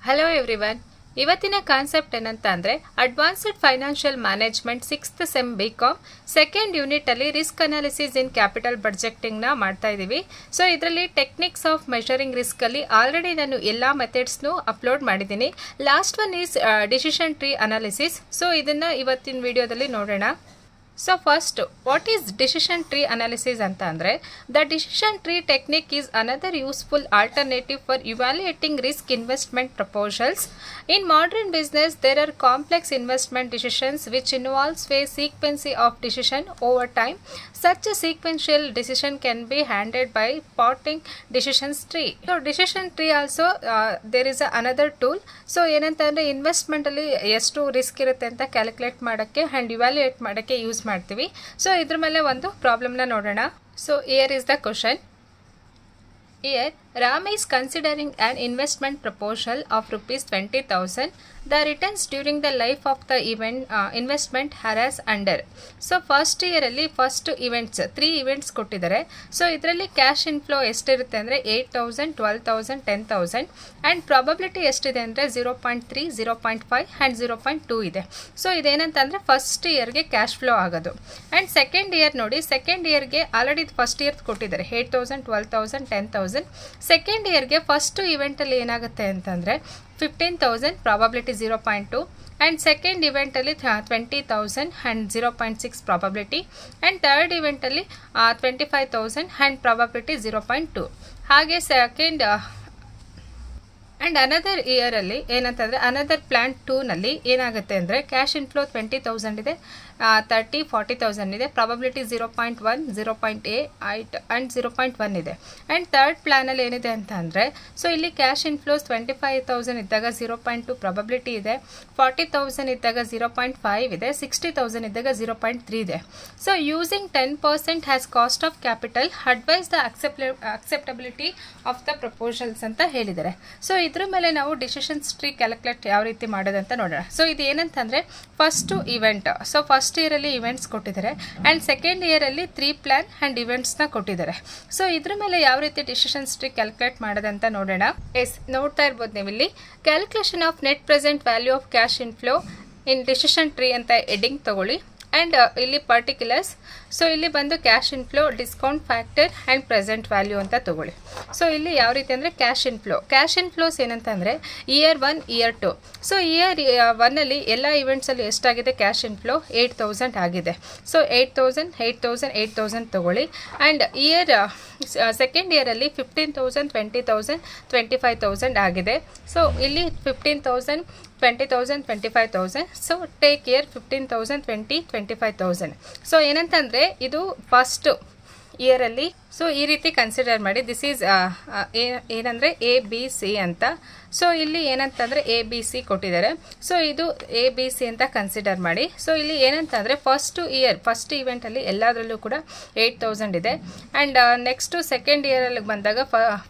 Hello everyone. ಇವತ್ತಿನ concept ಏನಂತ ಅಂದರೆ advanced financial management 6th sem BCom second unit ಅಲ್ಲಿ risk analysis in capital budgeting ನ ಮಾಡ್ತಾ ಇದೀವಿ. ಸೊ ಇದರಲ್ಲಿ ಟೆಕ್ನಿಕ್ಸ್ ಆಫ್ ಮೆಷರಿಂಗ್ ರಿಸ್ಕ್ ಅಲ್ಲಿ ಆಲ್ರೆಡಿ ನಾನು ಎಲ್ಲಾ ಮೆಥಡ್ಸ್ನು ಅಪ್ಲೋಡ್ ಮಾಡಿದ್ದೀನಿ. Last one is decision tree analysis. So ಇದನ್ನ ಇವತ್ತಿನ ವಿಡಿಯೋದಲ್ಲಿ ನೋಡೋಣ. So first, what is decision tree analysis anta andre? The decision tree technique is another useful alternative for evaluating risk investment proposals. In modern business, there are complex investment decisions which involves a sequence of decision over time. Such a sequential decision can be handled by plotting decision tree. So decision tree also there is another tool. So ಏನಂತ ಅಂದ್ರೆ investment ಅಲ್ಲಿ ಎಷ್ಟು risk ಇರುತ್ತೆ ಅಂತ calculate ಮಾಡಕ್ಕೆ and evaluate ಮಾಡಕ್ಕೆ use ಮಾಡ್ತೀವಿ. So ಇದ್ರ ಮೇಲೆ ಒಂದು ಪ್ರಾಬ್ಲಮ್ ನ ನೋಡೋಣ. So here is the question. Here, Ram is considering an investment proposal of rupees 20,000. The returns during the life of the investment are as under. So first year ಅಲ್ಲಿ first events 3 events ಕೊಟ್ಟಿದ್ದಾರೆ. So ಇದರಲ್ಲಿ cash inflow ಎಷ್ಟಿರುತ್ತೆ ಅಂದರೆ 8,000, 12,000, 10,000 and probability ಎಷ್ಟಿದೆ ಅಂದರೆ 0.3, 0.5 and 0.2 ಇದೆ. So ಇದೇನಂತಂದರೆ first ಇಯರ್ಗೆ cash flow ಆಗೋದು. ಆ್ಯಂಡ್ ಸೆಕೆಂಡ್ ಇಯರ್ ನೋಡಿ, ಸೆಕೆಂಡ್ ಇಯರ್ಗೆ ಆಲ್ರೆಡಿ ಫಸ್ಟ್ ಇಯರ್ ಕೊಟ್ಟಿದ್ದಾರೆ 8,000, 12,000, 10,000. ಸೆಕೆಂಡ್ ಇಯರ್ಗೆ ಫಸ್ಟ್ ಇವೆಂಟಲ್ಲಿ ಏನಾಗುತ್ತೆ ಅಂತಂದರೆ 15,000 ಪ್ರಾಬಬಿಲಿಟಿ 0.2 ಆ್ಯಂಡ್ ಸೆಕೆಂಡ್ ಇವೆಂಟಲ್ಲಿ 20,000 ಆ್ಯಂಡ್ 0.6 ಪ್ರಾಬಬಿಲಿಟಿ ಆ್ಯಂಡ್ ಥರ್ಡ್ ಇವೆಂಟಲ್ಲಿ 25,000 ಆ್ಯಂಡ್ ಪ್ರಾಬಬಿಲಿಟಿ 0.2. ಹಾಗೆ ಸೆಕೆಂಡ್ ಆ್ಯಂಡ್ ಅನದರ್ ಇಯರ್ ಅಲ್ಲಿ ಏನಂತಂದರೆ ಅನದರ್ ಪ್ಲಾನ್ 2 ನಲ್ಲಿ ಏನಾಗುತ್ತೆ ಅಂದರೆ ಕ್ಯಾಶ್ ಇನ್ಫ್ಲೋ 20,000 ಇದೆ, 30, 40,000 ಇದೆ, ಪ್ರಾಬಬಿಲಿಟಿ 0.1, 0.8 ಆ್ಯಂಡ್ 0.1 ಇದೆ. ಆ್ಯಂಡ್ ಥರ್ಡ್ ಪ್ಲಾನಲ್ಲಿ ಏನಿದೆ ಅಂತ ಅಂದರೆ ಸೊ ಇಲ್ಲಿ ಕ್ಯಾಶ್ ಇನ್ಫ್ಲೋಸ್ 25,000 ಇದ್ದಾಗ 0.2 ಪ್ರಾಬಬಿಲಿಟಿ ಇದೆ, 40,000 ಇದ್ದಾಗ 0.5 ಇದೆ, 60,000 ಇದ್ದಾಗ 0.3 ಇದೆ. So using 10% has cost of capital advise the acceptability of the proposals ಅಂತ ಹೇಳಿದ್ದಾರೆ. ಸೊ ಇದ್ರ ಮೇಲೆ ನಾವು ಡಿಸಿಷನ್ಸ್ ಟ್ರೀ ಕ್ಯಾಲ್ಕುಲೇಟ್ ಯಾವ ರೀತಿ ಮಾಡೋದಂತ ನೋಡೋಣ. ಸೊ ಇದು ಏನಂತಂದರೆ first event. So first year ಅಲ್ಲಿ ಇವೆಂಟ್ಸ್ ಕೊಟ್ಟಿದ್ದಾರೆ ಆ್ಯಂಡ್ ಸೆಕೆಂಡ್ ಇಯರ್ ಅಲ್ಲಿ 3 ಪ್ಲಾನ್ ಆ್ಯಂಡ್ ಇವೆಂಟ್ಸ್ನ ಕೊಟ್ಟಿದ್ದಾರೆ. ಸೊ ಇದ್ರ ಮೇಲೆ ಯಾವ ರೀತಿ ಡಿಸಿಷನ್ಸ್ ಟ್ರೀ ಕ್ಯಾಲ್ಕುಲೇಟ್ ಮಾಡೋದಂತ ನೋಡೋಣ. ಎಸ್, ನೋಡ್ತಾ ಇರ್ಬೋದು ನೀವು ಇಲ್ಲಿ calculation of net present value of cash inflow in decision tree ಅಂತ ಹೆಡ್ಡಿಂಗ್ ತಗೊಳ್ಳಿ. ಆ್ಯಂಡ್ ಇಲ್ಲಿ ಪರ್ಟಿಕ್ಯುಲರ್ಸ್. ಸೊ ಇಲ್ಲಿ ಬಂದು cash inflow, discount factor and present value ಅಂತ ತಗೊಳ್ಳಿ. ಸೊ ಇಲ್ಲಿ ಯಾವ ರೀತಿ ಅಂದರೆ ಕ್ಯಾಶ್ ಇನ್ಫ್ಲೋಸ್ ಏನಂತಂದರೆ ಇಯರ್ 1, ಇಯರ್ 2. ಸೊ ಇಯರ್ 1 ಅಲ್ಲಿ ಎಲ್ಲ ಇವೆಂಟ್ಸಲ್ಲಿ ಎಷ್ಟಾಗಿದೆ ಕ್ಯಾಶ್ ಇನ್ಫ್ಲೋ 8,000 ಆಗಿದೆ. ಸೊ 8,000, 8,000, 8,000 ತಗೊಳ್ಳಿ. ಆ್ಯಂಡ್ ಇಯರ್ ಸೆಕೆಂಡ್ ಇಯರಲ್ಲಿ 15,000, 20,000, 25,000 ಆಗಿದೆ. ಸೊ ಇಲ್ಲಿ 15,000, 20,000, 25,000. So take year 15,000, 20, 25,000. ಸೊ ಏನಂತಂದರೆ ಇದು ಫಸ್ಟ್ ಇಯರಲ್ಲಿ. ಸೊ ಈ ರೀತಿ ಕನ್ಸಿಡರ್ ಮಾಡಿ. ದಿಸ್ ಈಸ್ ಏನಂದರೆ ABC ಅಂತ. ಸೊ ಇಲ್ಲಿ ಏನಂತಂದರೆ ABC ಕೊಟ್ಟಿದ್ದಾರೆ. ಸೊ ಇದು ABC ಅಂತ ಕನ್ಸಿಡರ್ ಮಾಡಿ. ಸೊ ಇಲ್ಲಿ ಏನಂತಂದರೆ ಫಸ್ಟ್ ಇವೆಂಟಲ್ಲಿ ಎಲ್ಲದರಲ್ಲೂ ಕೂಡ 8,000 ಇದೆ. ಆ್ಯಂಡ್ ನೆಕ್ಸ್ಟು ಸೆಕೆಂಡ್ ಇಯರಲ್ಲಿ ಬಂದಾಗ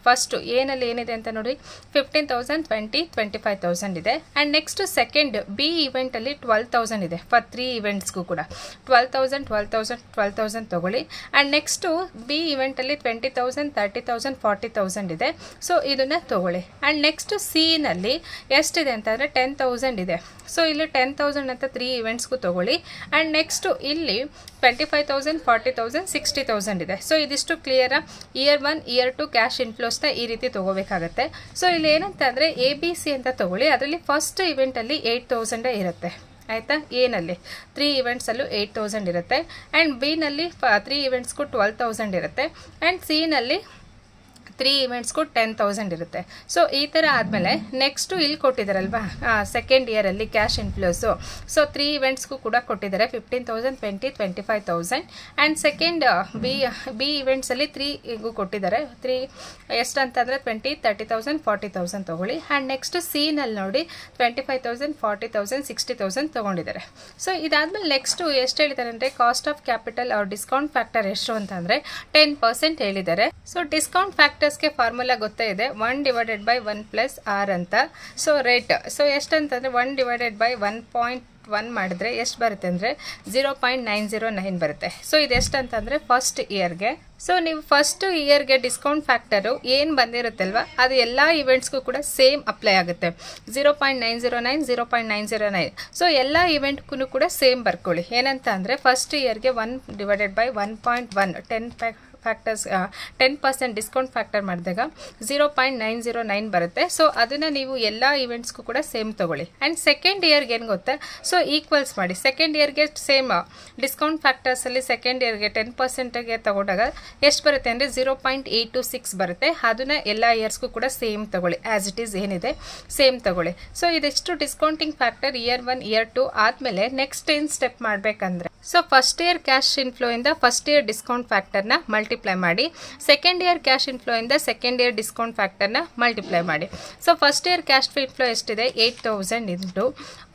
ಫಸ್ಟು ಏನಲ್ಲಿ ಏನಿದೆ ಅಂತ ನೋಡಿ 15,000, 20, 25,000 ಇದೆ. ಆ್ಯಂಡ್ ನೆಕ್ಸ್ಟು ಸೆಕೆಂಡ್ B ಇವೆಂಟಲ್ಲಿ 12,000 ಇದೆ ಫಾರ್ 3 ಇವೆಂಟ್ಸ್ಗೂ ಕೂಡ 12,000, 12,000, 12,000 ತಗೊಳ್ಳಿ. ಆ್ಯಂಡ್ ನೆಕ್ಸ್ಟು B ಇವೆಂಟಲ್ಲಿ 20,000, 30,000, 40,000 ಇದೆ. ಸೊ ಇದನ್ನ ತಗೊಳ್ಳಿ. ಆ್ಯಂಡ್ ನೆಕ್ಸ್ಟ್ C ನಲ್ಲಿ ಎಷ್ಟಿದೆ ಅಂತಂದರೆ 10,000 ಇದೆ. ಸೊ ಇಲ್ಲಿ 10,000 ಅಂತ 3 ಇವೆಂಟ್ಸ್ಗೂ ತಗೊಳ್ಳಿ. ಆ್ಯಂಡ್ ನೆಕ್ಸ್ಟು ಇಲ್ಲಿ 25,000, 40,000, 60,000 ಇದೆ. ಸೊ ಇದಿಷ್ಟು ಕ್ಲಿಯರಾ? ಇಯರ್ 1, ಇಯರ್ 2 ಕ್ಯಾಶ್ ಇನ್ಫ್ಲೋಸ್ನ ಈ ರೀತಿ ತಗೋಬೇಕಾಗತ್ತೆ. ಸೊ ಇಲ್ಲಿ ಏನಂತಂದರೆ ABC ಅಂತ ತಗೊಳ್ಳಿ. ಅದರಲ್ಲಿ ಫಸ್ಟ್ ಇವೆಂಟಲ್ಲಿ 8,000 ಇರುತ್ತೆ. ಆಯಿತಾ? ಎನಲ್ಲಿ 3 ಇವೆಂಟ್ಸಲ್ಲೂ 8,000 ಇರುತ್ತೆ. ಆ್ಯಂಡ್ ಬಿನಲ್ಲಿ 3 ಇವೆಂಟ್ಸ್ಗೂ 12,000 ಇರುತ್ತೆ. ಆ್ಯಂಡ್ ಸಿನಲ್ಲಿ 3 ಇವೆಂಟ್ಸ್ಗೂ 10,000 ಇರುತ್ತೆ. ಸೊ ಈ ಥರ ಆದಮೇಲೆ ನೆಕ್ಸ್ಟು ಇಲ್ಲಿ ಕೊಟ್ಟಿದ್ದಾರಲ್ವಾ ಸೆಕೆಂಡ್ ಇಯರಲ್ಲಿ ಕ್ಯಾಶ್ ಇನ್ಫ್ಲೋಸು. ಸೊ 3 ಇವೆಂಟ್ಸ್ಗೂ ಕೂಡ ಕೊಟ್ಟಿದ್ದಾರೆ 15,000, 20, 25,000. ಆ್ಯಂಡ್ ಸೆಕೆಂಡ್ ಬಿ ಇವೆಂಟ್ಸಲ್ಲಿ 3ಗೂ ಕೊಟ್ಟಿದ್ದಾರೆ. 3 ಎಷ್ಟಂತಂದರೆ 20, 30,000, 40,000 ತೊಗೊಳ್ಳಿ. ಆ್ಯಂಡ್ ನೆಕ್ಸ್ಟ್ ಸಿನಲ್ಲಿ ನೋಡಿ 25,000, 40,000, 60,000 ತೊಗೊಂಡಿದ್ದಾರೆ. ಸೊ ಇದಾದಮೇಲೆ ನೆಕ್ಸ್ಟು ಎಷ್ಟು ಹೇಳಿದ್ದಾರೆ ಅಂದರೆ ಕಾಸ್ಟ್ ಆಫ್ ಕ್ಯಾಪಿಟಲ್ ಅವ್ರ ಡಿಸ್ಕೌಂಟ್ ಫ್ಯಾಕ್ಟರ್ ಎಷ್ಟು ಅಂತಂದರೆ 10% ಹೇಳಿದ್ದಾರೆ. ಸೊ ಡಿಸ್ಕೌಂಟ್ ಫ್ಯಾಕ್ಟರ್ ಗೆ ಫಾರ್ಮುಲಾ ಗೊತ್ತೇ ಇದೆ 1/1 + R ಅಂತ. ಸೊ ರೇಟ್ ಸೊ ಎಷ್ಟಂತಂದ್ರೆ 1/1.2 1 ಮಾಡಿದ್ರೆ ಎಷ್ಟು ಬರುತ್ತೆ ಅಂದರೆ 0.909 ಬರುತ್ತೆ. ಸೊ ಇದೆಷ್ಟು ಅಂತಂದರೆ ಫಸ್ಟ್ ಇಯರ್ಗೆ. ಸೊ ನೀವು ಫಸ್ಟ್ ಇಯರ್ಗೆ ಡಿಸ್ಕೌಂಟ್ ಫ್ಯಾಕ್ಟರು ಏನು ಬಂದಿರುತ್ತಲ್ವ ಅದು ಎಲ್ಲ ಇವೆಂಟ್ಸ್ಗೂ ಕೂಡ ಸೇಮ್ ಅಪ್ಲೈ ಆಗುತ್ತೆ. 0.909 0.909. ಸೊ ಎಲ್ಲ ಇವೆಂಟ್ಗೂ ಕೂಡ ಸೇಮ್ ಬರ್ಕೊಳ್ಳಿ. ಏನಂತ ಅಂದರೆ ಫಸ್ಟ್ ಇಯರ್ಗೆ 1/1.1 10% ಡಿಸ್ಕೌಂಟ್ ಫ್ಯಾಕ್ಟರ್ ಮಾಡಿದಾಗ 0.909 ಬರುತ್ತೆ. ಸೊ ಅದನ್ನು ನೀವು ಎಲ್ಲ ಇವೆಂಟ್ಸ್ಗೂ ಕೂಡ ಸೇಮ್ ತೊಗೊಳ್ಳಿ. ಆ್ಯಂಡ್ ಸೆಕೆಂಡ್ ಇಯರ್ಗೆ ಏನು ಗೊತ್ತಾ, ಸೊ ಈಕ್ವಲ್ಸ್ ಮಾಡಿ. ಸೆಕೆಂಡ್ ಇಯರ್ಗೆ ಸೇಮ್ ಡಿಸ್ಕೌಂಟ್ ಫ್ಯಾಕ್ಟರ್ಸಲ್ಲಿ ಸೆಕೆಂಡ್ ಇಯರ್ಗೆ 10%ಗೆ ತೊಗೊಂಡಾಗ ಎಷ್ಟು ಬರುತ್ತೆ ಅಂದರೆ 0.826 ಬರುತ್ತೆ. ಅದನ್ನು ಎಲ್ಲ ಇಯರ್ಸ್ಗೂ ಕೂಡ ಸೇಮ್ ತೊಗೊಳ್ಳಿ. ಆ್ಯಸ್ ಇಟ್ ಈಸ್ ಏನಿದೆ ಸೇಮ್ ತೊಗೊಳ್ಳಿ. ಸೊ ಇದಿಷ್ಟು ಡಿಸ್ಕೌಂಟಿಂಗ್ ಫ್ಯಾಕ್ಟರ್ ಇಯರ್ 1 ಇಯರ್ 2 ಆದಮೇಲೆ ನೆಕ್ಸ್ಟ್ ಏನು ಸ್ಟೆಪ್ ಮಾಡಬೇಕಂದ್ರೆ, so first year cash inflow ಇಂದ ಫಸ್ಟ್ ಇಯರ್ ಡಿಸ್ಕೌಂಟ್ ಫ್ಯಾಕ್ಟರ್ನ ಮಲ್ಟಿಪ್ಲೈ ಮಾಡಿ, ಸೆಕೆಂಡ್ ಇಯರ್ ಕ್ಯಾಶ್ ಇನ್ಫ್ಲೋ ಇಂದ ಸೆಕೆಂಡ್ ಇಯರ್ ಡಿಸ್ಕೌಂಟ್ ಫ್ಯಾಕ್ಟರ್ನ ಮಲ್ಟಿಪ್ಲೈ ಮಾಡಿ. So first year cash inflow ಎಷ್ಟಿದೆ 8000 ಇಂಟು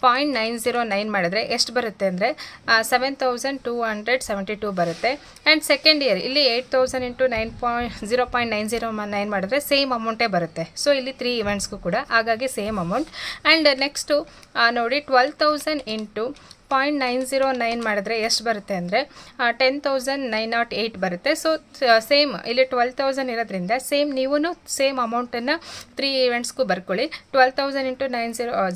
0.909 ಮಾಡಿದ್ರೆ ಎಷ್ಟು ಬರುತ್ತೆ ಅಂದರೆ 7272 ಬರುತ್ತೆ. ಆ್ಯಂಡ್ ಸೆಕೆಂಡ್ ಇಯರ್ ಇಲ್ಲಿ 8000 ಇಂಟು 0.909 ಮಾಡಿದ್ರೆ ಸೇಮ್ ಅಮೌಂಟೇ ಬರುತ್ತೆ. ಸೊ ಇಲ್ಲಿ 3 ಇವೆಂಟ್ಸ್ಗೂ ಕೂಡ ಹಾಗಾಗಿ ಸೇಮ್ ಅಮೌಂಟ್. ಆ್ಯಂಡ್ ನೆಕ್ಸ್ಟು ನೋಡಿ 12000 ಇಂಟು 0.909 ಮಾಡಿದ್ರೆ ಎಷ್ಟು ಬರುತ್ತೆ ಅಂದರೆ 10,908 ಬರುತ್ತೆ. ಸೊ ಸೇಮ್ ಇಲ್ಲಿ 12,000 ಇರೋದ್ರಿಂದ ಸೇಮ್ ನೀವು ಸೇಮ್ ಅಮೌಂಟನ್ನು 3 ಇವೆಂಟ್ಸ್ಗೂ ಬರ್ಕೊಳ್ಳಿ. 12,000 ಇಂಟು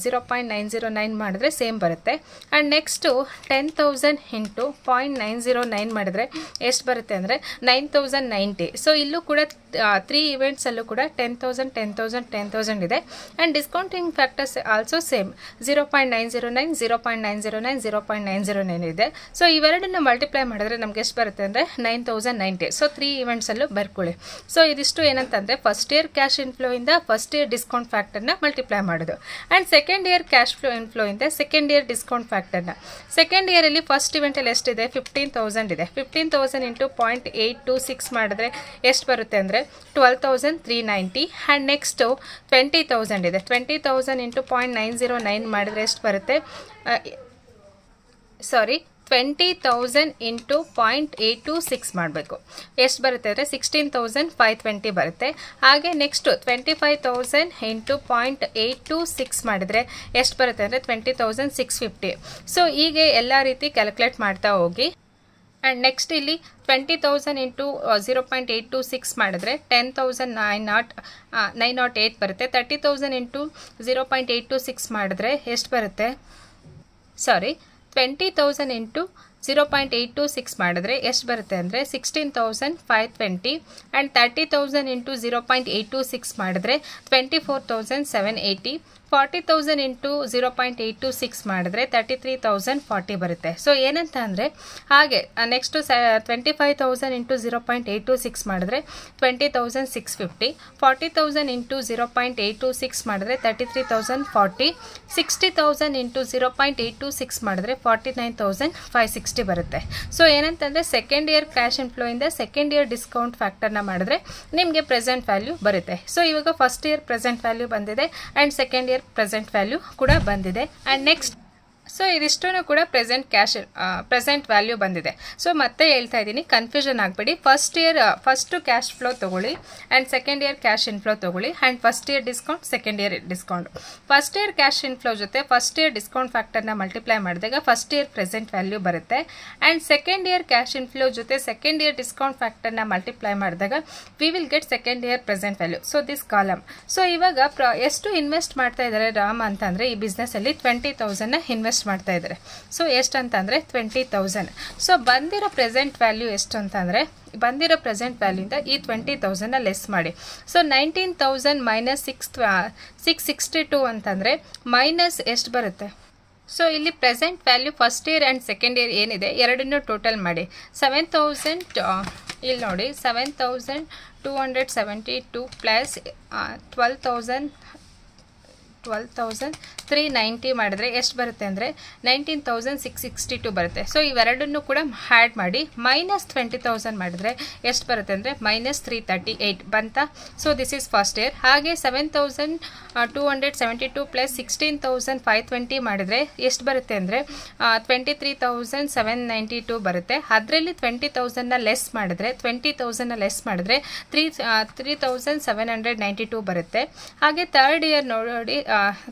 0.909 ಮಾಡಿದ್ರೆ ಸೇಮ್ ಬರುತ್ತೆ. ಆ್ಯಂಡ್ ನೆಕ್ಸ್ಟು 10,000 ಇಂಟು 0.909 ಮಾಡಿದ್ರೆ ಎಷ್ಟು ಬರುತ್ತೆ ಅಂದರೆ 9,090. ಸೊ ಇಲ್ಲೂ ಕೂಡ 3 ಇವೆಂಟ್ಸಲ್ಲೂ ಕೂಡ 10,000 10,000 10,000 ಇದೆ. And discounting factors also same 0.909 0.909 0.909 ಇದೆ. ಸೊ ಇವೆರಡನ್ನ ಮಲ್ಟಿಪ್ಲೈ ಮಾಡಿದ್ರೆ ನಮ್ಗೆ ಎಷ್ಟು ಬರುತ್ತೆ ಅಂದರೆ 9,090. ಸೊ 3 ಇವೆಂಟ್ಸಲ್ಲೂ ಬರ್ಕೊಳ್ಳಿ. ಸೊ ಇದಿಷ್ಟು ಏನಂತಂದರೆ ಫಸ್ಟ್ ಇಯರ್ ಕ್ಯಾಶ್ ಇನ್ಫ್ಲೋ ಇಂದ ಫಸ್ಟ್ ಇಯರ್ ಡಿಸ್ಕೌಂಟ್ ಫ್ಯಾಕ್ಟರ್ನ ಮಲ್ಟಿಪ್ಲೈ ಮಾಡೋದು. And second year cash inflow ಇಂದ ಸೆಕೆಂಡ್ ಇಯರ್ ಡಿಸ್ಕೌಂಟ್ ಫ್ಯಾಕ್ಟರ್ನ ಸೆಕೆಂಡ್ ಇಯರಲ್ಲಿ ಫಸ್ಟ್ ಇವೆಂಟಲ್ಲಿ ಎಷ್ಟಿದೆ 15,000 ಇದೆ. 15,000 ಇಂಟು 0.826 ಮಾಡಿದ್ರೆ ಎಷ್ಟು ಬರುತ್ತೆ ಅಂದರೆ 12,390. ಆ್ಯಂಡ್ ನೆಕ್ಸ್ಟು 20,000 ಇದೆ. 20,000 ಇಂಟು 0.909 ಮಾಡಿದ್ರೆ ಎಷ್ಟು ಬರುತ್ತೆ 20,000 ಇಂಟು 0.826 ಮಾಡಬೇಕು. ಎಷ್ಟು ಬರುತ್ತೆ ಅಂದರೆ 16,520 ಬರುತ್ತೆ. ಹಾಗೆ ನೆಕ್ಸ್ಟು 25,000 ಇಂಟು 0.826 ಮಾಡಿದರೆ ಎಷ್ಟು ಬರುತ್ತೆ ಅಂದರೆ 20,650. ಸೊ ಹೀಗೆ ಎಲ್ಲ ರೀತಿ ಕ್ಯಾಲ್ಕುಲೇಟ್ ಮಾಡ್ತಾ ಹೋಗಿ. ಆ್ಯಂಡ್ ನೆಕ್ಸ್ಟ್ ಇಲ್ಲಿ 20,000 ಇಂಟು 0.826 ಮಾಡಿದ್ರೆ 10,908 ಬರುತ್ತೆ. 30,000 ಇಂಟು 0.826 ಮಾಡಿದ್ರೆ ಎಷ್ಟು ಬರುತ್ತೆ 20,000 ಇಂಟು 0.826 ಮಾಡಿದ್ರೆ ಎಷ್ಟು ಬರುತ್ತೆ ಅಂದರೆ 16,520. ಆ್ಯಂಡ್ 30,000 ಇಂಟು 0.826 ಮಾಡಿದ್ರೆ 24,780. 40,000 ಇಂಟು 0.826 ಮಾಡಿದ್ರೆ 33,040 ಬರುತ್ತೆ. ಸೊ ಏನಂತ ಅಂದರೆ ಹಾಗೆ ನೆಕ್ಸ್ಟು 25,000 ಇಂಟು 0.826 ಮಾಡಿದ್ರೆ 20,650. 40,000 ಇಂಟು 0.826 ಮಾಡಿದ್ರೆ 33,040. 60,000 ಇಂಟು 0.826 ಮಾಡಿದ್ರೆ 49,560 ಬರುತ್ತೆ. ಸೊ ಏನಂತಂದರೆ ಸೆಕೆಂಡ್ ಇಯರ್ ಕ್ಯಾಶ್ ಇನ್ಫ್ಲೋ ಇಂದ ಸೆಕೆಂಡ್ ಇಯರ್ ಡಿಸ್ಕೌಂಟ್ ಫ್ಯಾಕ್ಟರ್ನ ಮಾಡಿದ್ರೆ ನಿಮಗೆ ಪ್ರೆಸೆಂಟ್ ವ್ಯಾಲ್ಯೂ ಬರುತ್ತೆ. ಸೊ ಇವಾಗ ಫಸ್ಟ್ ಇಯರ್ ಪ್ರೆಸೆಂಟ್ ವ್ಯಾಲ್ಯೂ ಬಂದಿದೆ and second year present value ಕೂಡ ಬಂದಿದೆ. ಆ್ಯಂಡ್ ನೆಕ್ಸ್ಟ್ ಸೊ ಇದಿಷ್ಟೂ ಕೂಡ ಪ್ರೆಸೆಂಟ್ ವ್ಯಾಲ್ಯೂ ಬಂದಿದೆ. ಸೊ ಮತ್ತೆ ಹೇಳ್ತಾ ಇದ್ದೀನಿ, ಕನ್ಫ್ಯೂಷನ್ ಆಗಬೇಡಿ. ಫಸ್ಟು ಕ್ಯಾಶ್ ಫ್ಲೋ ತೊಗೊಳ್ಳಿ and second year cash inflow ತೊಗೊಳ್ಳಿ. And first year discount second year discount. First year cash inflow ಜೊತೆ ಫಸ್ಟ್ ಇಯರ್ ಡಿಸ್ಕೌಂಟ್ ಫ್ಯಾಕ್ಟರ್ನ ಮಲ್ಟಿಪ್ಲೈ ಮಾಡಿದಾಗ ಫಸ್ಟ್ ಇಯರ್ ಪ್ರೆಸೆಂಟ್ ವ್ಯಾಲ್ಯೂ ಬರುತ್ತೆ. And second year cash inflow ಜೊತೆ second year discount ಫ್ಯಾಕ್ಟರ್ನ multiply ಮಾಡಿದಾಗ we will get second year present value. So this column. So ಇವಾಗ ಎಷ್ಟು invest ಮಾಡ್ತಾ ಇದ್ದಾರೆ ರಾಮ್ ಅಂತಂದರೆ ಈ ಬಿಸ್ನೆಸ್ಸಲ್ಲಿ 20,000ನ ಇನ್ವೆಸ್ಟ್ ಮಾಡ್ತಾ ಇದ್ದಾರೆ. ಸೊ ಎಷ್ಟು ಅಂತಂದರೆ 20,000. ಸೊ ಬಂದಿರೋ ಪ್ರೆಸೆಂಟ್ ವ್ಯಾಲ್ಯೂ ಎಷ್ಟು ಅಂತಂದರೆ ಬಂದಿರೋ ಪ್ರೆಸೆಂಟ್ ವ್ಯಾಲ್ಯೂಯಿಂದ ಈ 20,000ನ ಲೆಸ್ ಮಾಡಿ. ಸೊ 19,000 ಮೈನಸ್ 662 ಅಂತಂದರೆ ಮೈನಸ್ ಎಷ್ಟು ಬರುತ್ತೆ. ಸೊ ಇಲ್ಲಿ present value first year and second year ಏನಿದೆ ಎರಡನ್ನೂ ಟೋಟಲ್ ಮಾಡಿ 7,000 ಇಲ್ಲಿ ನೋಡಿ 7,272 ಪ್ಲಸ್ 12,390 ಮಾಡಿದ್ರೆ ಎಷ್ಟು ಬರುತ್ತೆ ಅಂದರೆ 19,662 ಬರುತ್ತೆ. ಸೊ ಇವೆರಡನ್ನು ಕೂಡ ಆ್ಯಡ್ ಮಾಡಿ ಮೈನಸ್ 20,000 ಮಾಡಿದ್ರೆ ಎಷ್ಟು ಬರುತ್ತೆ ಅಂದರೆ ಮೈನಸ್ 338 ಬಂತಾ. So this is first year. ಹಾಗೆ 7,272 ಪ್ಲಸ್ 16,520 ಮಾಡಿದರೆ ಎಷ್ಟು ಬರುತ್ತೆ ಅಂದರೆ 23,792 ಬರುತ್ತೆ. ಅದರಲ್ಲಿ 20,000ನ ಲೆಸ್ ಮಾಡಿದ್ರೆ 3,792 ಬರುತ್ತೆ. ಹಾಗೆ ಥರ್ಡ್ ಇಯರ್ ನೋಡಿ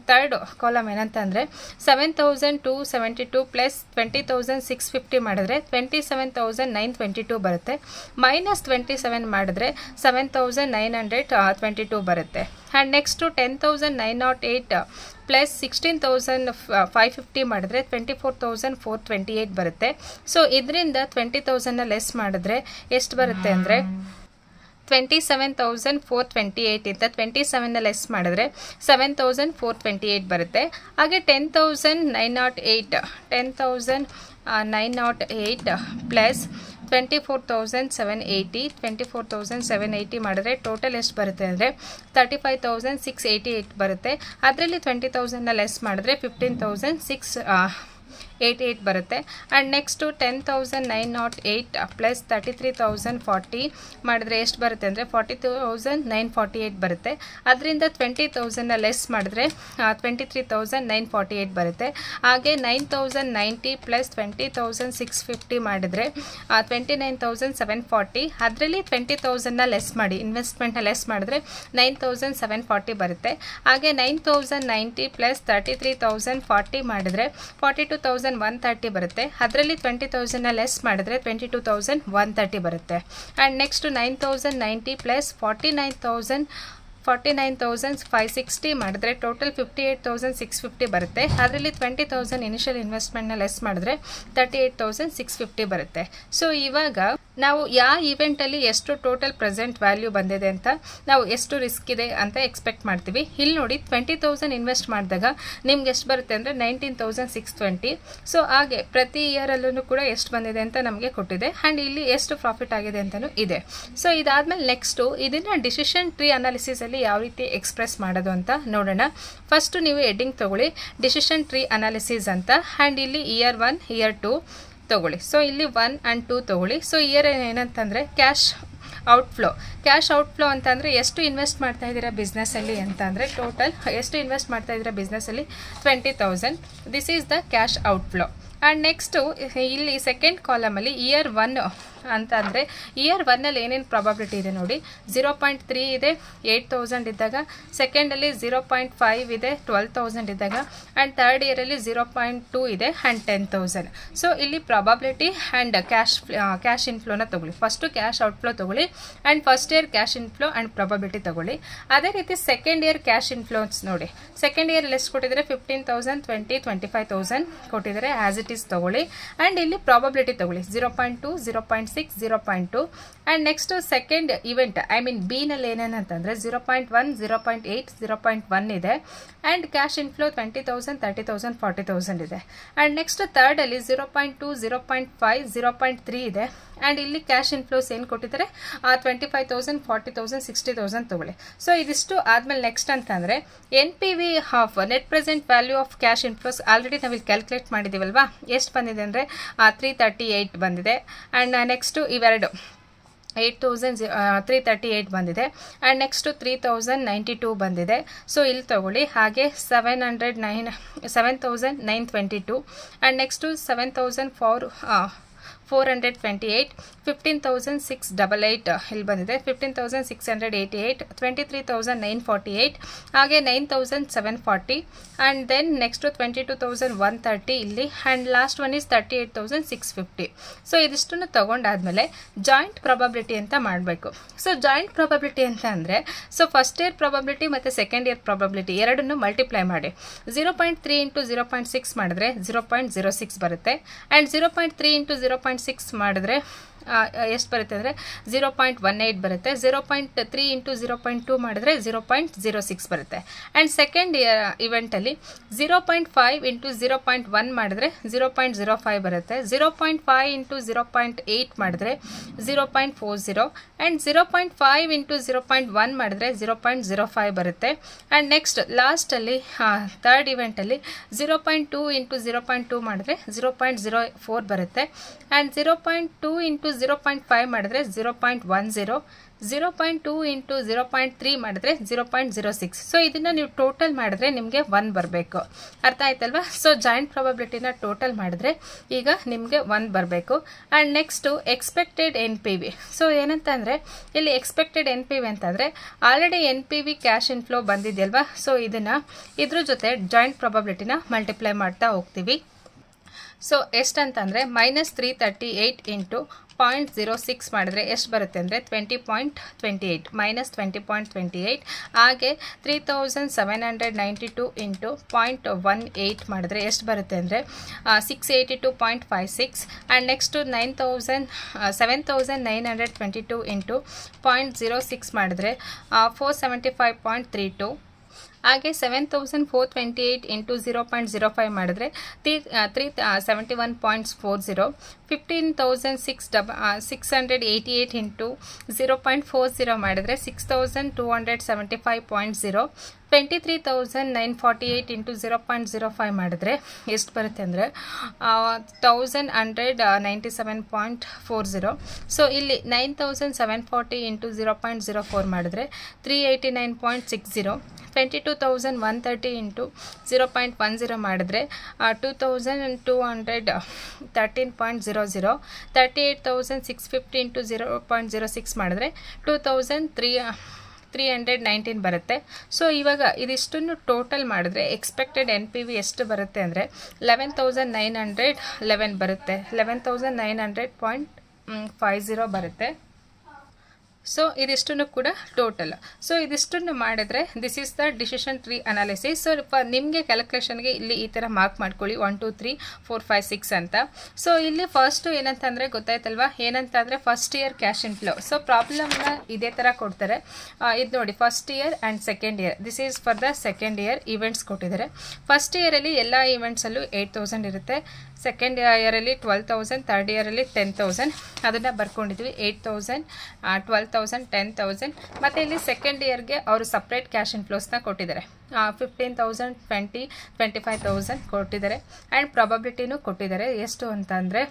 ಥರ್ಡ್ ಕಾಲಮ್ ಏನಂತಂದರೆ 7,272 ಪ್ಲಸ್ 20,650 ಮಾಡಿದ್ರೆ 27,922 ಬರುತ್ತೆ. ಮೈನಸ್ 27 ಮಾಡಿದ್ರೆ 7,922 ಬರುತ್ತೆ. ಆ್ಯಂಡ್ ನೆಕ್ಸ್ಟು 10,908 ಪ್ಲಸ್ 16,550 ಮಾಡಿದ್ರೆ 24,428 ಬರುತ್ತೆ. ಸೊ ಇದರಿಂದ 20,000ನ ಲೆಸ್ ಮಾಡಿದ್ರೆ ಎಷ್ಟು ಬರುತ್ತೆ ಅಂದರೆ 27,428 ಇಂದ 27ನ ಲೆಸ್ ಮಾಡಿದ್ರೆ 7,428 ಬರುತ್ತೆ. ಹಾಗೆ 10,908 ಪ್ಲಸ್ 24,780 ಮಾಡಿದ್ರೆ ಟೋಟಲ್ ಎಷ್ಟು ಬರುತ್ತೆ ಅಂದರೆ 35,688 ಬರುತ್ತೆ. ಅದರಲ್ಲಿ 20,000ನ ಲೆಸ್ ಮಾಡಿದ್ರೆ 15,688 ಬರುತ್ತೆ. ಆ್ಯಂಡ್ ನೆಕ್ಸ್ಟು 10,908 ಪ್ಲಸ್ 33,040 ಮಾಡಿದ್ರೆ ಎಷ್ಟು ಬರುತ್ತೆ ಅಂದರೆ 40,948 ಬರುತ್ತೆ. ಅದರಿಂದ 20,000ನ ಲೆಸ್ ಮಾಡಿದ್ರೆ 23,948 ಬರುತ್ತೆ. ಹಾಗೆ 9,090 ಪ್ಲಸ್ 20,650 ಮಾಡಿದ್ರೆ 29,740. ಅದರಲ್ಲಿ 20,000ನ ಲೆಸ್ ಮಾಡಿ ಇನ್ವೆಸ್ಟ್ಮೆಂಟ್ನ ಲೆಸ್ ಮಾಡಿದ್ರೆ 9,740 ಬರುತ್ತೆ. ಹಾಗೆ 9,090 ಪ್ಲಸ್ 33,040 ಮಾಡಿದ್ರೆ 42,130 ಬರುತ್ತೆ. ಅದರಲ್ಲಿ 20,000ನ ಲೆಸ್ ಮಾಡಿದ್ರೆ 22,130 ಬರುತ್ತೆ. ಆ್ಯಂಡ್ ನೆಕ್ಸ್ಟ್ 9,090 ಪ್ಲಸ್ 49,560 ಮಾಡಿದ್ರೆ ಟೋಟಲ್ 58,650 ಬರುತ್ತೆ. ಅದರಲ್ಲಿ 20,000 ಇನಿಷಿಯಲ್ ಇನ್ವೆಸ್ಟ್ಮೆಂಟ್ನ ಲೆಸ್ ಮಾಡಿದ್ರೆ 38,650 ಬರುತ್ತೆ. ಸೊ ಇವಾಗ ನಾವು ಯಾವ ಇವೆಂಟಲ್ಲಿ ಎಷ್ಟು ಟೋಟಲ್ ಪ್ರೆಸೆಂಟ್ ವ್ಯಾಲ್ಯೂ ಬಂದಿದೆ ಅಂತ, ನಾವು ಎಷ್ಟು ರಿಸ್ಕ್ ಇದೆ ಅಂತ ಎಕ್ಸ್ಪೆಕ್ಟ್ ಮಾಡ್ತೀವಿ. ಇಲ್ಲಿ ನೋಡಿ 20,000 ಇನ್ವೆಸ್ಟ್ ಮಾಡಿದಾಗ ನಿಮ್ಗೆ ಎಷ್ಟು ಬರುತ್ತೆ ಅಂದರೆ 19,620. ಸೊ ಹಾಗೆ ಪ್ರತಿ ಇಯರಲ್ಲೂ ಕೂಡ ಎಷ್ಟು ಬಂದಿದೆ ಅಂತ ನಮಗೆ ಕೊಟ್ಟಿದೆ. ಆ್ಯಂಡ್ ಇಲ್ಲಿ ಎಷ್ಟು ಪ್ರಾಫಿಟ್ ಆಗಿದೆ ಅಂತಲೂ ಇದೆ. ಸೊ ಇದಾದಮೇಲೆ ನೆಕ್ಸ್ಟು ಇದನ್ನು ಡಿಸಿಷನ್ ಟ್ರೀ ಅನಾಲಿಸಿಸಲ್ಲಿ ಯಾವ ರೀತಿ ಎಕ್ಸ್ಪ್ರೆಸ್ ಮಾಡೋದು ಅಂತ ನೋಡೋಣ. ಫಸ್ಟು ನೀವು ಹೆಡ್ಡಿಂಗ್ ತಗೊಳ್ಳಿ ಡಿಸಿಷನ್ ಟ್ರೀ ಅನಾಲಿಸಿಸ್ ಅಂತ. ಆ್ಯಂಡ್ ಇಲ್ಲಿ ಇಯರ್ 1 ಇಯರ್ 2 ತಗೊಳ್ಳಿ. ಸೊ ಇಲ್ಲಿ 1 ಆ್ಯಂಡ್ 2 ತಗೊಳ್ಳಿ. ಸೊ ಇಯರ್ ಏನಂತಂದರೆ ಕ್ಯಾಶ್ ಔಟ್ಫ್ಲೋ ಅಂತಂದರೆ ಎಷ್ಟು ಇನ್ವೆಸ್ಟ್ ಮಾಡ್ತಾ ಇದ್ದೀರಾ ಬಿಸ್ನೆಸ್ಸಲ್ಲಿ ಅಂತ ಅಂದರೆ ಟೋಟಲ್ ಎಷ್ಟು ಇನ್ವೆಸ್ಟ್ ಮಾಡ್ತಾ ಇದ್ದೀರಾ ಬಿಸ್ನೆಸ್ಸಲ್ಲಿ 20,000. This is the cash outflow. And next ಇಲ್ಲಿ ಸೆಕೆಂಡ್ ಕಾಲಮಲ್ಲಿ ಇಯರ್ 1 ಅಂತ ಅಂದರೆ ಇಯರ್ 1ನಲ್ಲಿ ಏನೇನು ಪ್ರಾಬಬಿಲಿಟಿ ಇದೆ ನೋಡಿ. 0.3 ಇದೆ 8,000 ಇದ್ದಾಗ, ಸೆಕೆಂಡಲ್ಲಿ 0.5 ಇದೆ 12,000 ಇದ್ದಾಗ, ಆ್ಯಂಡ್ ಥರ್ಡ್ ಇಯರಲ್ಲಿ 0.2 ಇದೆ ಆ್ಯಂಡ್ 10,000. ಸೊ ಇಲ್ಲಿ ಪ್ರಾಬಬಿಲಿಟಿ ಆ್ಯಂಡ್ ಕ್ಯಾಶ್ ಇನ್ಫ್ಲೋನ ತೊಗೊಳ್ಳಿ. ಫಸ್ಟು ಕ್ಯಾಶ್ ಔಟ್ಫ್ಲೋ ತೊಗೊಳ್ಳಿ and first year cash inflow and probability ತೊಗೊಳ್ಳಿ. ಅದೇ ರೀತಿ ಸೆಕೆಂಡ್ ಇಯರ್ ಕ್ಯಾಶ್ ಇನ್ಫ್ಲೋನ್ಸ್ ನೋಡಿ. ಸೆಕೆಂಡ್ ಇಯರ್ ಎಷ್ಟು ಕೊಟ್ಟಿದ್ದಾರೆ 15,000 20 25,000 ಕೊಟ್ಟಿದ್ದಾರೆ. ಆ್ಯಸ್ ಇಟ್ ಈಸ್ ತೊಗೊಳ್ಳಿ. ಆ್ಯಂಡ್ ಇಲ್ಲಿ ಪ್ರಾಬಬಿಲಿಟಿ ತೊಗೊಳ್ಳಿ 0.2 0.6 0.2. And next second event I mean B ನಲ್ಲಿ ಏನೇನಂತಂದರೆ 0.1 0.8 0.1 ಇದೆ. ಆ್ಯಂಡ್ ಕ್ಯಾಶ್ ಇನ್ಫ್ಲೋ 20,000 30,000 40,000 ಇದೆ. ಆ್ಯಂಡ್ ನೆಕ್ಸ್ಟ್ ಥರ್ಡಲ್ಲಿ 0.2 0.5 0.3 ಇದೆ. ಆ್ಯಂಡ್ ಇಲ್ಲಿ ಕ್ಯಾಶ್ ಇನ್ಫ್ಲೋಸ್ ಏನು ಕೊಟ್ಟಿದ್ದಾರೆ 25,000 40,000 60,000 ತೊಗೊಳ್ಳಿ. ಸೊ ಇದಿಷ್ಟು ಆದಮೇಲೆ ನೆಕ್ಸ್ಟ್ ಅಂತಂದರೆ NPV of net present value of cash inflows already ನಾವಿಲ್ಲಿ ಕ್ಯಾಲ್ಕುಲೇಟ್ ಮಾಡಿದ್ದೀವಲ್ವಾ. ಎಷ್ಟು ಬಂದಿದೆ ಅಂದರೆ 338 ಬಂದಿದೆ. ಆ್ಯಂಡ್ ನೆಕ್ಸ್ಟು ಇವೆರಡು 8,338 ಬಂದಿದೆ. ಆ್ಯಂಡ್ ನೆಕ್ಸ್ಟು 3,092 ಬಂದಿದೆ. ಸೊ ಇಲ್ಲಿ ತೊಗೊಳ್ಳಿ. ಹಾಗೆ 7,922 ಆ್ಯಂಡ್ ನೆಕ್ಸ್ಟು 7,428 15,688 ಇಲ್ಲಿ ಬಂದಿದೆ. 15,688 23,948 ಹಾಗೆ 9,740 ಆ್ಯಂಡ್ ದೆನ್ ನೆಕ್ಸ್ಟು 22,130 ಇಲ್ಲಿ. And last one is 38,650. So ಇದಿಷ್ಟನ್ನು ತೊಗೊಂಡಾದ್ಮೇಲೆ ಜಾಯಿಂಟ್ ಪ್ರಾಬಬಿಲಿಟಿ ಅಂತ ಮಾಡಬೇಕು. ಸೊ ಜಾಯಿಂಟ್ ಪ್ರಾಬಬಿಲಿಟಿ ಅಂತ ಅಂದರೆ ಸೊ ಫಸ್ಟ್ ಇಯರ್ ಪ್ರಾಬಬಿಲಿಟಿ ಮತ್ತು ಸೆಕೆಂಡ್ ಇಯರ್ ಪ್ರಾಬಬಿಲಿಟಿ ಎರಡನ್ನು ಮಲ್ಟಿಪ್ಲೈ ಮಾಡಿ 0.3 ಇಂಟು 0.6 ಮಾಡಿದ್ರೆ 0.06 ಬರುತ್ತೆ. ಆ್ಯಂಡ್ 0.3 ಇಂಟು 0.6 ಮಾಡಿದ್ರೆ ಎಷ್ಟು ಬರುತ್ತೆ ಅಂದರೆ 0.18 ಬರುತ್ತೆ. 0.3 ಇಂಟು 0.2 ಮಾಡಿದ್ರೆ 0.06 ಬರುತ್ತೆ. ಆ್ಯಂಡ್ ಸೆಕೆಂಡ್ ಇವೆಂಟಲ್ಲಿ 0.5 ಇಂಟು 0.1 ಮಾಡಿದ್ರೆ 0.05 ಬರುತ್ತೆ. 0.5 ಇಂಟು 0.8 ಮಾಡಿದ್ರೆ 0.40 ಆ್ಯಂಡ್ 0.5 ಇಂಟು 0.1 ಮಾಡಿದ್ರೆ 0.05 ಬರುತ್ತೆ. ಆ್ಯಂಡ್ ನೆಕ್ಸ್ಟ್ ಲಾಸ್ಟಲ್ಲಿ ಥರ್ಡ್ ಇವೆಂಟಲ್ಲಿ 0.2 ಇಂಟು 0.2 ಮಾಡಿದ್ರೆ 0.04 ಬರುತ್ತೆ. ಆ್ಯಂಡ್ 0.2 ಇಂಟು 0.5 ಮಾಡಿದ್ರೆ 0.10 0.2 ಇಂಟು 0.3 ಮಾಡಿದ್ರೆ 0.06. ಸೊ ಇದನ್ನ ನೀವು ಟೋಟಲ್ ಮಾಡಿದ್ರೆ ನಿಮಗೆ 1 ಬರಬೇಕು. ಅರ್ಥ ಆಯ್ತಲ್ವಾ? ಸೊ ಜಾಯಿಂಟ್ ಪ್ರಾಬಬಿಲಿಟಿನ ಟೋಟಲ್ ಮಾಡಿದ್ರೆ ಈಗ ನಿಮಗೆ 1 ಬರಬೇಕು. And next expected NPV. So ಏನಂತ ಅಂದರೆ ಇಲ್ಲಿ ಎಕ್ಸ್ಪೆಕ್ಟೆಡ್ NPV ಅಂತಂದರೆ ಆಲ್ರೆಡಿ NPV ಕ್ಯಾಶ್ ಇನ್ಫ್ಲೋ ಬಂದಿದೆಯಲ್ವಾ? ಸೊ ಇದ್ರ ಜೊತೆ ಜಾಯಿಂಟ್ ಪ್ರಾಬಬಿಲಿಟಿನ ಮಲ್ಟಿಪ್ಲೈ ಮಾಡ್ತಾ ಹೋಗ್ತೀವಿ. ಸೊ ಎಷ್ಟಂತಂದರೆ -338 ಇಂಟು 0.06 ಮಾಡಿದ್ರೆ ಎಷ್ಟು ಬರುತ್ತೆ ಅಂದರೆ 20.28 -20.28. ಹಾಗೆ 3792 ಇಂಟು 0.18 ಮಾಡಿದ್ರೆ ಎಷ್ಟು ಬರುತ್ತೆ ಅಂದರೆ 682.56. ಆ್ಯಂಡ್ ನೆಕ್ಸ್ಟು 7922 ಇಂಟು 0.06 ಮಾಡಿದ್ರೆ 475.32. ಹಾಗೆ 7428 ಇಂಟು 0.05 ಮಾಡಿದ್ರೆ 371.40. 15,688 ಇಂಟು 0.40 ಮಾಡಿದ್ರೆ 6275.0. 23,948 ಇಂಟು 0.05 ಮಾಡಿದ್ರೆ ಎಷ್ಟು ಬರುತ್ತೆ ಅಂದರೆ 1197.40. ಸೊ ಇಲ್ಲಿ 9740 ಇಂಟು 0.04 ಮಾಡಿದ್ರೆ 389.60. 22,130 ಇಂಟು 0.10 ಮಾಡಿದ್ರೆ 2,213.00. 38,650 ಇಂಟು 0.06 ಮಾಡಿದ್ರೆ 2,319 ಬರುತ್ತೆ. ಸೊ ಇವಾಗ ಇದಿಷ್ಟನ್ನು ಟೋಟಲ್ ಮಾಡಿದ್ರೆ ಎಕ್ಸ್ಪೆಕ್ಟೆಡ್ NPV ಎಷ್ಟು ಬರುತ್ತೆ ಅಂದರೆ 11,911 ಬರುತ್ತೆ. 11,900.50 ಬರುತ್ತೆ. ಸೊ ಇದಿಷ್ಟನ್ನು ಕೂಡ ಟೋಟಲ್. ಸೊ ಇದಿಷ್ಟನ್ನು ಮಾಡಿದ್ರೆ this is the decision tree analysis. So ನಿಮಗೆ ಕ್ಯಾಲ್ಕುಲೇಷನ್ಗೆ ಇಲ್ಲಿ ಈ ಥರ ಮಾರ್ಕ್ ಮಾಡ್ಕೊಳ್ಳಿ 1 2 3 4 5 6 ಅಂತ. ಸೊ ಇಲ್ಲಿ ಫಸ್ಟು ಏನಂತಂದರೆ ಗೊತ್ತಾಯ್ತಲ್ವಾ? ಏನಂತಂದರೆ first year cash inflow. So ಪ್ರಾಬ್ಲಮ್ನ ಇದೇ ಥರ ಕೊಡ್ತಾರೆ. ಇದು ನೋಡಿ, first year and second year. This is for the second year events ಕೊಟ್ಟಿದ್ದಾರೆ. ಫಸ್ಟ್ ಇಯರಲ್ಲಿ ಎಲ್ಲ ಈವೆಂಟ್ಸಲ್ಲೂ 8,000 ಇರುತ್ತೆ. ಸೆಕೆಂಡ್ ಇಯರಲ್ಲಿ 12,000, ಥರ್ಡ್ ಇಯರಲ್ಲಿ 10,000 ಅದನ್ನು ಬರ್ಕೊಂಡಿದ್ವಿ. 8,000, 12,000, 10,000. ಮತ್ತು ಇಲ್ಲಿ ಸೆಕೆಂಡ್ ಇಯರ್ಗೆ ಅವರು ಸಪ್ರೇಟ್ ಕ್ಯಾಶ್ ಇನ್ಫ್ಲೋಸ್ನ ಕೊಟ್ಟಿದ್ದಾರೆ. 15,000, 20,000, 25,000 ಕೊಟ್ಟಿದ್ದಾರೆ. ಆ್ಯಂಡ್ ಪ್ರಾಬಬಿಲಿಟಿನೂ ಕೊಟ್ಟಿದ್ದಾರೆ. ಎಷ್ಟು ಅಂತಂದರೆ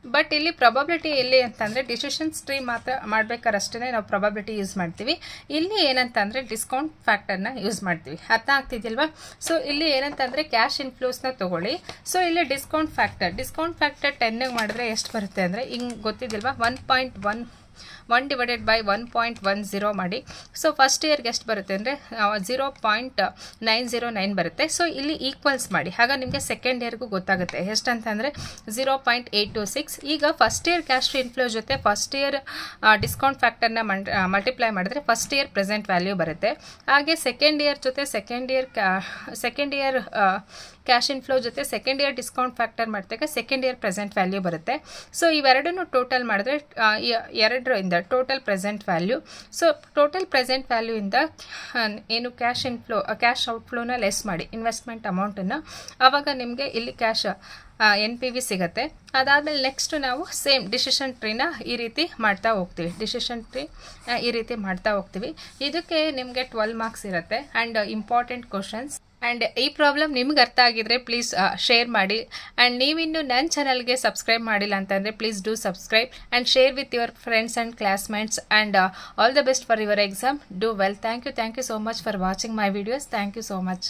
ಬಟ್ ಇಲ್ಲಿ ಪ್ರಾಬಬಿಲಿಟಿ ಎಲ್ಲಿ ಅಂತಂದರೆ ಡಿಸಿಷನ್ಸ್ ಟ್ರೀ ಮಾತ್ರ ಮಾಡಬೇಕಾರಷ್ಟೇ ನಾವು ಪ್ರಾಬಬಿಲಿಟಿ ಯೂಸ್ ಮಾಡ್ತೀವಿ. ಇಲ್ಲಿ ಏನಂತಂದರೆ ಡಿಸ್ಕೌಂಟ್ ಫ್ಯಾಕ್ಟರ್ನ ಯೂಸ್ ಮಾಡ್ತೀವಿ. ಅರ್ಥ ಆಗ್ತಿದ್ದಿಲ್ವಾ? ಸೊ ಇಲ್ಲಿ ಏನಂತಂದರೆ ಕ್ಯಾಶ್ ಇನ್ಫ್ಲೋಸ್ನ ತೊಗೊಳ್ಳಿ. ಸೊ ಇಲ್ಲಿ ಡಿಸ್ಕೌಂಟ್ ಫ್ಯಾಕ್ಟರ್ 10 ಮಾಡಿದ್ರೆ ಎಷ್ಟು ಬರುತ್ತೆ ಅಂದರೆ ಹಿಂಗೆ ಗೊತ್ತಿದ್ದಿಲ್ವಾ? 1 ಡಿವೈಡೆಡ್ ಬೈ 1.10 ಮಾಡಿ. ಸೊ ಫಸ್ಟ್ ಇಯರ್ಗೆ ಎಷ್ಟು ಬರುತ್ತೆ ಅಂದರೆ 0.909 ಬರುತ್ತೆ. ಸೊ ಇಲ್ಲಿ ಈಕ್ವಲ್ಸ್ ಮಾಡಿ, ಆಗ ನಿಮಗೆ ಸೆಕೆಂಡ್ ಇಯರ್ಗೂ ಗೊತ್ತಾಗುತ್ತೆ ಎಷ್ಟಂತಂದರೆ 0.826. ಈಗ ಫಸ್ಟ್ ಇಯರ್ ಕ್ಯಾಶ್ ಇನ್ಫ್ಲೋ ಜೊತೆ ಫಸ್ಟ್ ಇಯರ್ ಡಿಸ್ಕೌಂಟ್ ಫ್ಯಾಕ್ಟರ್ನ ಮಲ್ಟಿಪ್ಲೈ ಮಾಡಿದ್ರೆ ಫಸ್ಟ್ ಇಯರ್ ಪ್ರೆಸೆಂಟ್ ವ್ಯಾಲ್ಯೂ ಬರುತ್ತೆ. ಹಾಗೆ ಸೆಕೆಂಡ್ ಇಯರ್ ಜೊತೆ ಸೆಕೆಂಡ್ ಇಯರ್ ಕ್ಯಾಶ್ ಇನ್ಫ್ಲೋ ಜೊತೆ ಸೆಕೆಂಡ್ ಇಯರ್ ಡಿಸ್ಕೌಂಟ್ ಫ್ಯಾಕ್ಟರ್ ಮಾಡಿದಾಗ ಸೆಕೆಂಡ್ ಇಯರ್ ಪ್ರೆಸೆಂಟ್ ವ್ಯಾಲ್ಯೂ ಬರುತ್ತೆ. ಸೊ ಇವೆರಡನ್ನು ಟೋಟಲ್ ಮಾಡಿದ್ರೆ ಎರಡರಿಂದ total present value. So total present ವ್ಯಾಲ್ಯೂಯಿಂದ ಏನು ಕ್ಯಾಶ್ ಔಟ್ಫ್ಲೋನ ಲೆಸ್ ಮಾಡಿ ಇನ್ವೆಸ್ಟ್ಮೆಂಟ್ ಅಮೌಂಟನ್ನು, ಆವಾಗ ನಿಮಗೆ ಇಲ್ಲಿ ಕ್ಯಾಶ್ NPV ಸಿಗುತ್ತೆ. ಅದಾದಮೇಲೆ ನೆಕ್ಸ್ಟ್ ನಾವು ಸೇಮ್ ಡಿಸಿಷನ್ ಟ್ರೀನ ಈ ರೀತಿ ಮಾಡ್ತಾ ಹೋಗ್ತೀವಿ. ಇದಕ್ಕೆ ನಿಮಗೆ 12 ಮಾರ್ಕ್ಸ್ ಇರುತ್ತೆ ಆ್ಯಂಡ್ ಇಂಪಾರ್ಟೆಂಟ್ ಕ್ವಶನ್ಸ್. ಆ್ಯಂಡ್ ಈ ಪ್ರಾಬ್ಲಮ್ ನಿಮ್ಗೆ ಅರ್ಥ ಆಗಿದ್ರೆ ಪ್ಲೀಸ್ ಶೇರ್ ಮಾಡಿ. ಆ್ಯಂಡ್ ನೀವಿನ್ನು ನನ್ನ ಚಾನಲ್ಗೆ ಸಬ್ಸ್ಕ್ರೈಬ್ ಮಾಡಿಲ್ಲ ಅಂತಂದರೆ please do subscribe and share with your friends and classmates. And all the best for your exam. Do well. Thank you so much for watching my videos. Thank you so much.